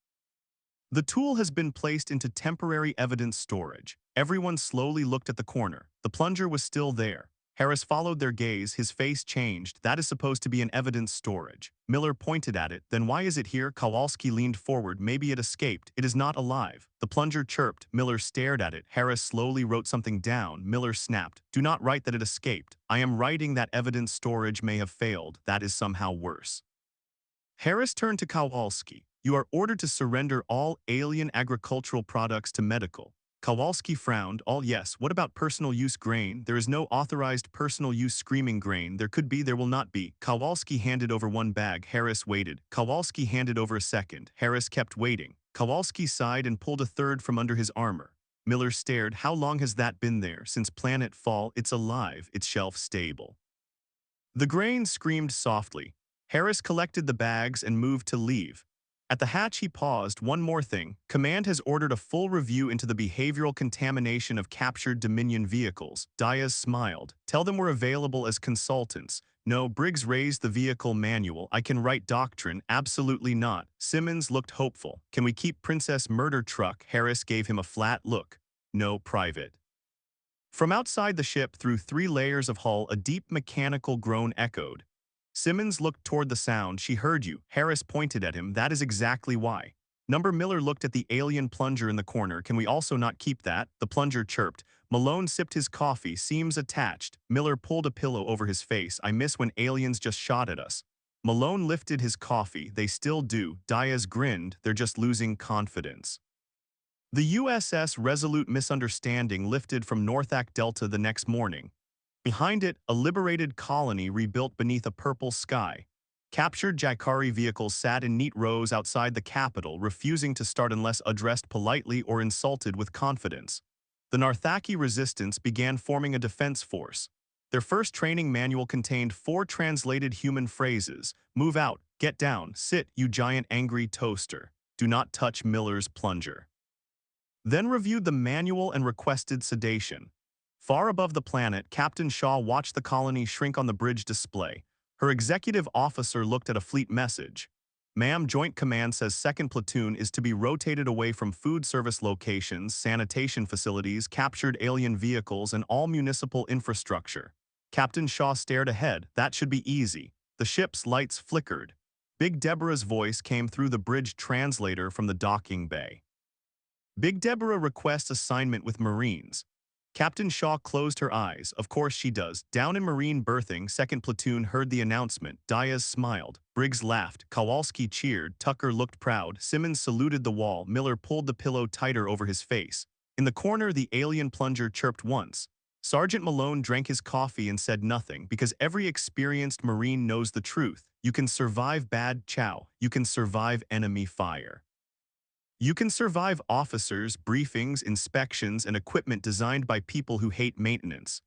The tool has been placed into temporary evidence storage. Everyone slowly looked at the corner. The plunger was still there. Harris followed their gaze. His face changed. That is supposed to be an evidence storage. Miller pointed at it. Then why is it here? Kowalski leaned forward. Maybe it escaped. It is not alive. The plunger chirped. Miller stared at it. Harris slowly wrote something down. Miller snapped. Do not write that it escaped. I am writing that evidence storage may have failed. That is somehow worse. Harris turned to Kowalski. You are ordered to surrender all alien agricultural products to medical. Kowalski frowned. All yes, what about personal use grain? There is no authorized personal use screaming grain. There could be, there will not be. Kowalski handed over one bag. Harris waited. Kowalski handed over a second. Harris kept waiting. Kowalski sighed and pulled a third from under his armor. Miller stared. How long has that been there? Since Planet Fall. It's alive. It's shelf stable. The grain screamed softly. Harris collected the bags and moved to leave. At the hatch he paused. One more thing. Command has ordered a full review into the behavioral contamination of captured Dominion vehicles. Diaz smiled. Tell them we're available as consultants. No, Briggs raised the vehicle manual. I can write doctrine. Absolutely not. Simmons looked hopeful. Can we keep Princess Murder Truck? Harris gave him a flat look. No, private. From outside the ship through 3 layers of hull, a deep mechanical groan echoed. Simmons looked toward the sound. She heard you. Harris pointed at him. That is exactly why. Number Miller looked at the alien plunger in the corner. Can we also not keep that? The plunger chirped. Malone sipped his coffee. Seams attached. Miller pulled a pillow over his face. I miss when aliens just shot at us. Malone lifted his coffee. They still do. Diaz grinned. They're just losing confidence. The USS Resolute Misunderstanding lifted from Northac Delta the next morning. Behind it, a liberated colony rebuilt beneath a purple sky. Captured Jakari vehicles sat in neat rows outside the capital, refusing to start unless addressed politely or insulted with confidence. The Narthaki resistance began forming a defense force. Their first training manual contained 4 translated human phrases. Move out, get down, sit, you giant angry toaster. Do not touch Miller's plunger. Then reviewed the manual and requested sedation. Far above the planet, Captain Shaw watched the colony shrink on the bridge display. Her executive officer looked at a fleet message. Ma'am, Joint Command says 2nd Platoon is to be rotated away from food service locations, sanitation facilities, captured alien vehicles, and all municipal infrastructure. Captain Shaw stared ahead. That should be easy. The ship's lights flickered. Big Deborah's voice came through the bridge translator from the docking bay. Big Deborah requests assignment with Marines. Captain Shaw closed her eyes. Of course she does. Down in Marine berthing, 2nd Platoon heard the announcement. Diaz smiled. Briggs laughed. Kowalski cheered. Tucker looked proud. Simmons saluted the wall. Miller pulled the pillow tighter over his face. In the corner, the alien plunger chirped once. Sergeant Malone drank his coffee and said nothing, because every experienced Marine knows the truth. You can survive bad chow. You can survive enemy fire. You can survive officers, briefings, inspections, and equipment designed by people who hate maintenance.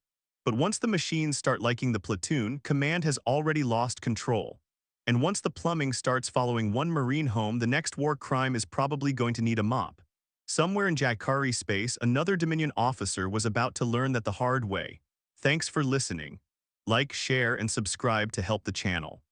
But once the machines start liking the platoon, command has already lost control. And once the plumbing starts following one Marine home, the next war crime is probably going to need a mop. Somewhere in Jakari space, another Dominion officer was about to learn that the hard way. Thanks for listening. Like, share, and subscribe to help the channel.